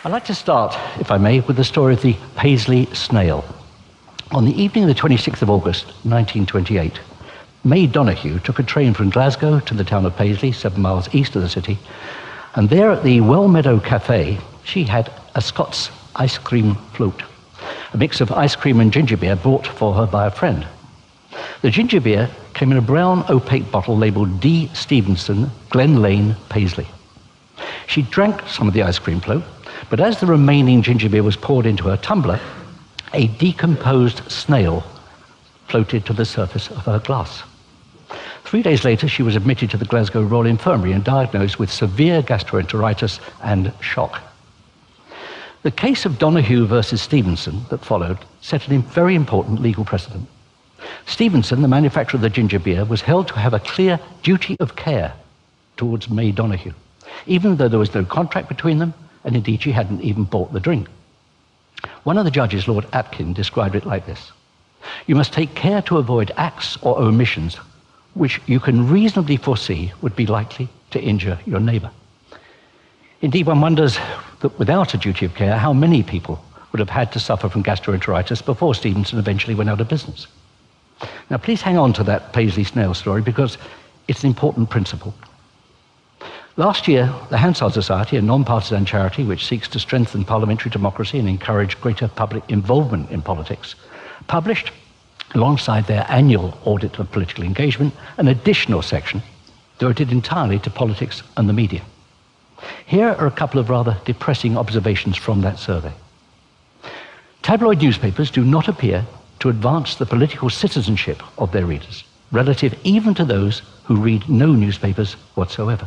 I'd like to start, if I may, with the story of the Paisley snail. On the evening of the 26th of August, 1928, May Donoghue took a train from Glasgow to the town of Paisley, 7 miles east of the city, and there at the Well Meadow Cafe, she had a Scots ice cream float, a mix of ice cream and ginger beer bought for her by a friend. The ginger beer came in a brown opaque bottle labelled D. Stevenson, Glen Lane, Paisley. She drank some of the ice cream float, but as the remaining ginger beer was poured into her tumbler, a decomposed snail floated to the surface of her glass. 3 days later, she was admitted to the Glasgow Royal Infirmary and diagnosed with severe gastroenteritis and shock. The case of Donoghue versus Stevenson that followed set a very important legal precedent. Stevenson, the manufacturer of the ginger beer, was held to have a clear duty of care towards May Donoghue, even though there was no contract between them, and indeed she hadn't even bought the drink. One of the judges, Lord Atkin, described it like this: "You must take care to avoid acts or omissions which you can reasonably foresee would be likely to injure your neighbour." Indeed, one wonders that without a duty of care, how many people would have had to suffer from gastroenteritis before Stevenson eventually went out of business. Now, please hang on to that Paisley snail story because it's an important principle. Last year, the Hansard Society, a non-partisan charity which seeks to strengthen parliamentary democracy and encourage greater public involvement in politics, published, alongside their annual audit of political engagement, an additional section devoted entirely to politics and the media. Here are a couple of rather depressing observations from that survey. Tabloid newspapers do not appear to advance the political citizenship of their readers, relative even to those who read no newspapers whatsoever.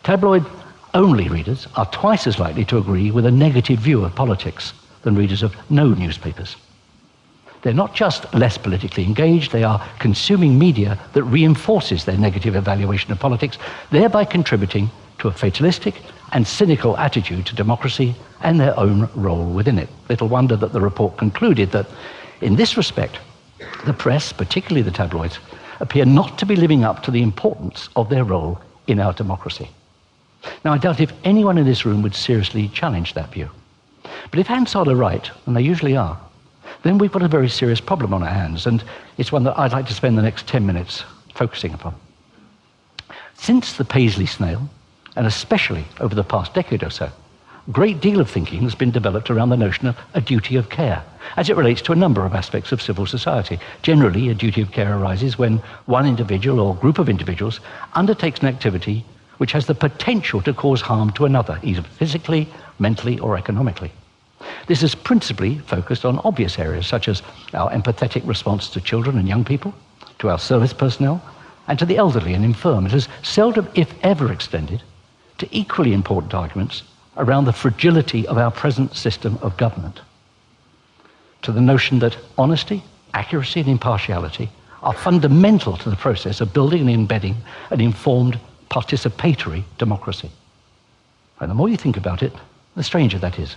Tabloid-only readers are twice as likely to agree with a negative view of politics than readers of no newspapers. They're not just less politically engaged, they are consuming media that reinforces their negative evaluation of politics, thereby contributing to a fatalistic and cynical attitude to democracy and their own role within it. Little wonder that the report concluded that, in this respect, the press, particularly the tabloids, appear not to be living up to the importance of their role in our democracy. Now, I doubt if anyone in this room would seriously challenge that view. But if Hansard are right, and they usually are, then we've got a very serious problem on our hands, and it's one that I'd like to spend the next 10 minutes focusing upon. Since the Paisley snail, and especially over the past decade or so, a great deal of thinking has been developed around the notion of a duty of care, as it relates to a number of aspects of civil society. Generally, a duty of care arises when one individual or group of individuals undertakes an activity which has the potential to cause harm to another, either physically, mentally, or economically. This is principally focused on obvious areas, such as our empathetic response to children and young people, to our service personnel, and to the elderly and infirm. It has seldom, if ever, extended to equally important arguments around the fragility of our present system of government, to the notion that honesty, accuracy, and impartiality are fundamental to the process of building and embedding an informed, participatory democracy. And the more you think about it, the stranger that is.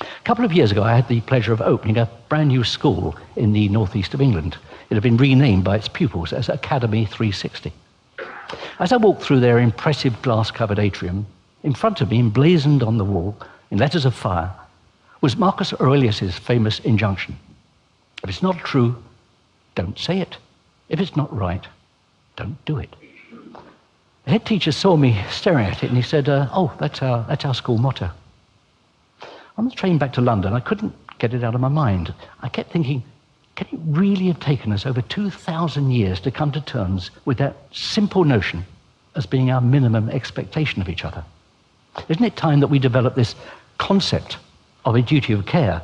A couple of years ago, I had the pleasure of opening a brand new school in the northeast of England. It had been renamed by its pupils as Academy 360. As I walked through their impressive glass-covered atrium, in front of me, emblazoned on the wall, in letters of fire, was Marcus Aurelius's famous injunction: if it's not true, don't say it. If it's not right, don't do it. The head teacher saw me staring at it and he said, "Oh, that's our school motto." On the train back to London, I couldn't get it out of my mind. I kept thinking, can it really have taken us over 2,000 years to come to terms with that simple notion as being our minimum expectation of each other? Isn't it time that we developed this concept of a duty of care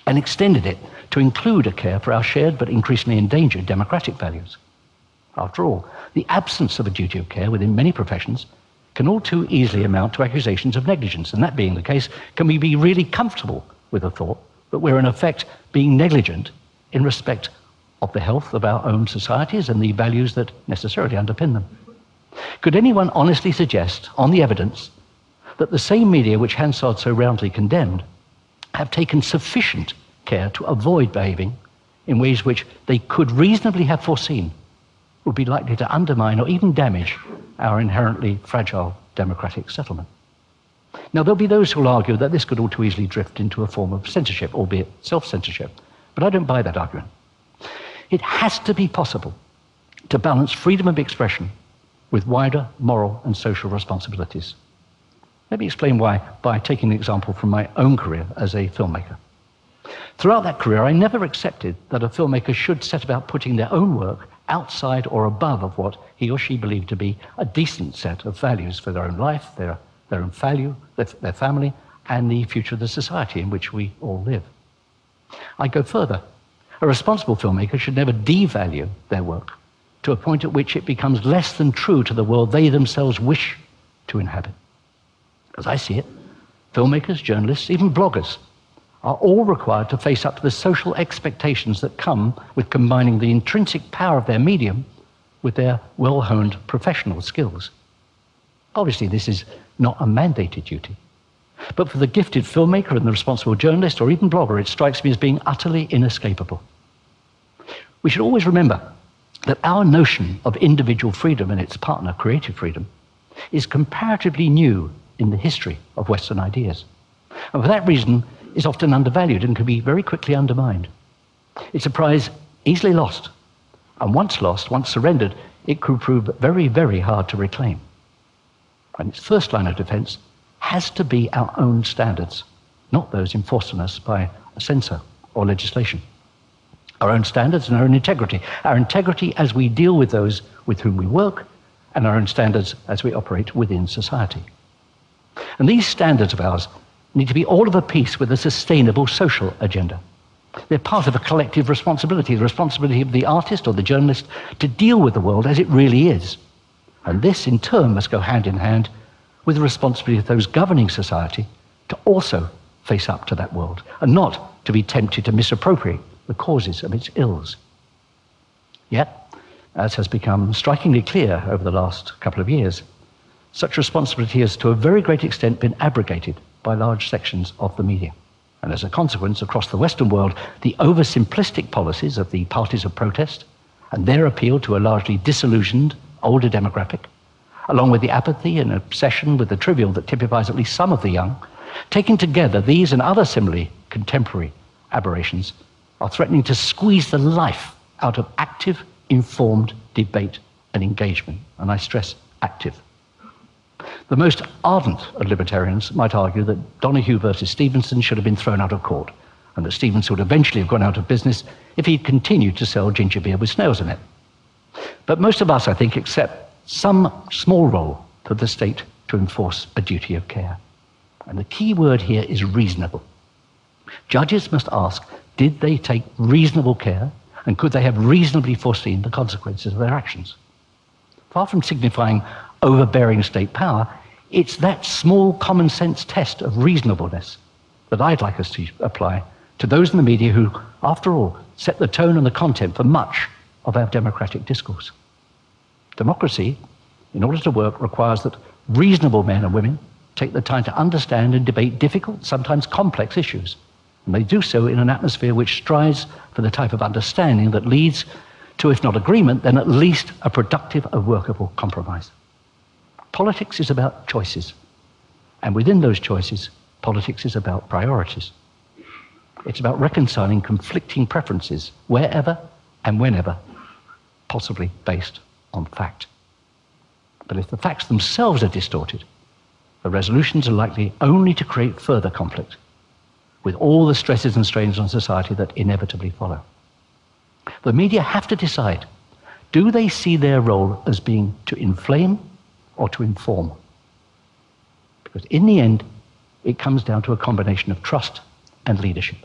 and extended it to include a care for our shared but increasingly endangered democratic values? After all, the absence of a duty of care within many professions can all too easily amount to accusations of negligence, and that being the case, can we be really comfortable with the thought that we're in effect being negligent in respect of the health of our own societies and the values that necessarily underpin them? Could anyone honestly suggest, on the evidence, that the same media which Hansard so roundly condemned have taken sufficient care to avoid behaving in ways which they could reasonably have foreseen would be likely to undermine or even damage our inherently fragile democratic settlement? Now, there'll be those who'll argue that this could all too easily drift into a form of censorship, albeit self-censorship. But I don't buy that argument. It has to be possible to balance freedom of expression with wider moral and social responsibilities. Let me explain why by taking an example from my own career as a filmmaker. Throughout that career, I never accepted that a filmmaker should set about putting their own work outside or above of what he or she believed to be a decent set of values for their own life, their own value, their family, and the future of the society in which we all live. I go further. A responsible filmmaker should never devalue their work to a point at which it becomes less than true to the world they themselves wish to inhabit. As I see it, filmmakers, journalists, even bloggers are all required to face up to the social expectations that come with combining the intrinsic power of their medium with their well-honed professional skills. Obviously, this is not a mandated duty. But for the gifted filmmaker and the responsible journalist or even blogger, it strikes me as being utterly inescapable. We should always remember that our notion of individual freedom and its partner, creative freedom, is comparatively new in the history of Western ideas. And for that reason, is often undervalued and can be very quickly undermined. It's a prize easily lost, and once lost, once surrendered, it could prove very, very hard to reclaim. And its first line of defense has to be our own standards, not those enforced on us by a censor or legislation. Our own standards and our own integrity. Our integrity as we deal with those with whom we work, and our own standards as we operate within society. And these standards of ours need to be all of a piece with a sustainable social agenda. They're part of a collective responsibility, the responsibility of the artist or the journalist to deal with the world as it really is. And this, in turn, must go hand in hand with the responsibility of those governing society to also face up to that world and not to be tempted to misappropriate the causes of its ills. Yet, as has become strikingly clear over the last couple of years, such responsibility has to a very great extent been abrogated by large sections of the media. And as a consequence, across the Western world, the oversimplistic policies of the parties of protest and their appeal to a largely disillusioned, older demographic, along with the apathy and obsession with the trivial that typifies at least some of the young, taken together, these and other similarly contemporary aberrations are threatening to squeeze the life out of active, informed debate and engagement. And I stress active. The most ardent of libertarians might argue that Donahue versus Stevenson should have been thrown out of court, and that Stevenson would eventually have gone out of business if he'd continued to sell ginger beer with snails in it. But most of us, I think, accept some small role for the state to enforce a duty of care. And the key word here is reasonable. Judges must ask, did they take reasonable care, and could they have reasonably foreseen the consequences of their actions? Far from signifying overbearing state power, it's that small common sense test of reasonableness that I'd like us to apply to those in the media who, after all, set the tone and the content for much of our democratic discourse. Democracy, in order to work, requires that reasonable men and women take the time to understand and debate difficult, sometimes complex issues. And they do so in an atmosphere which strives for the type of understanding that leads to, if not agreement, then at least a productive and workable compromise. Politics is about choices. And within those choices, politics is about priorities. It's about reconciling conflicting preferences wherever and whenever, possibly based on fact. But if the facts themselves are distorted, the resolutions are likely only to create further conflict, with all the stresses and strains on society that inevitably follow. The media have to decide, do they see their role as being to inflame or to inform? Because in the end, it comes down to a combination of trust and leadership.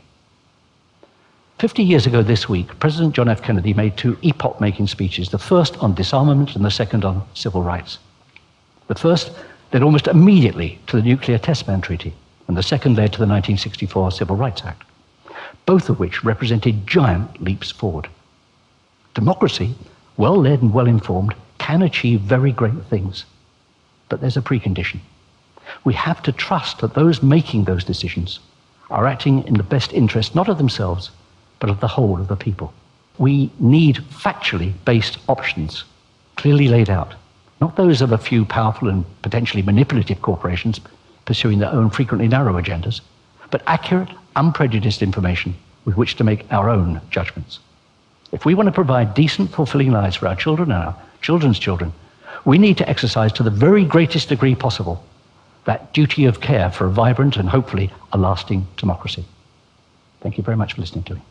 50 years ago this week, President John F. Kennedy made two epoch-making speeches, the first on disarmament and the second on civil rights. The first led almost immediately to the Nuclear Test Ban Treaty, and the second led to the 1964 Civil Rights Act, both of which represented giant leaps forward. Democracy, well-led and well-informed, can achieve very great things, but there's a precondition. We have to trust that those making those decisions are acting in the best interest, not of themselves, but of the whole of the people. We need factually based options, clearly laid out, not those of a few powerful and potentially manipulative corporations, pursuing their own frequently narrow agendas, but accurate, unprejudiced information with which to make our own judgments. If we want to provide decent, fulfilling lives for our children and our children's children, we need to exercise to the very greatest degree possible that duty of care for a vibrant and hopefully a lasting democracy. Thank you very much for listening to me.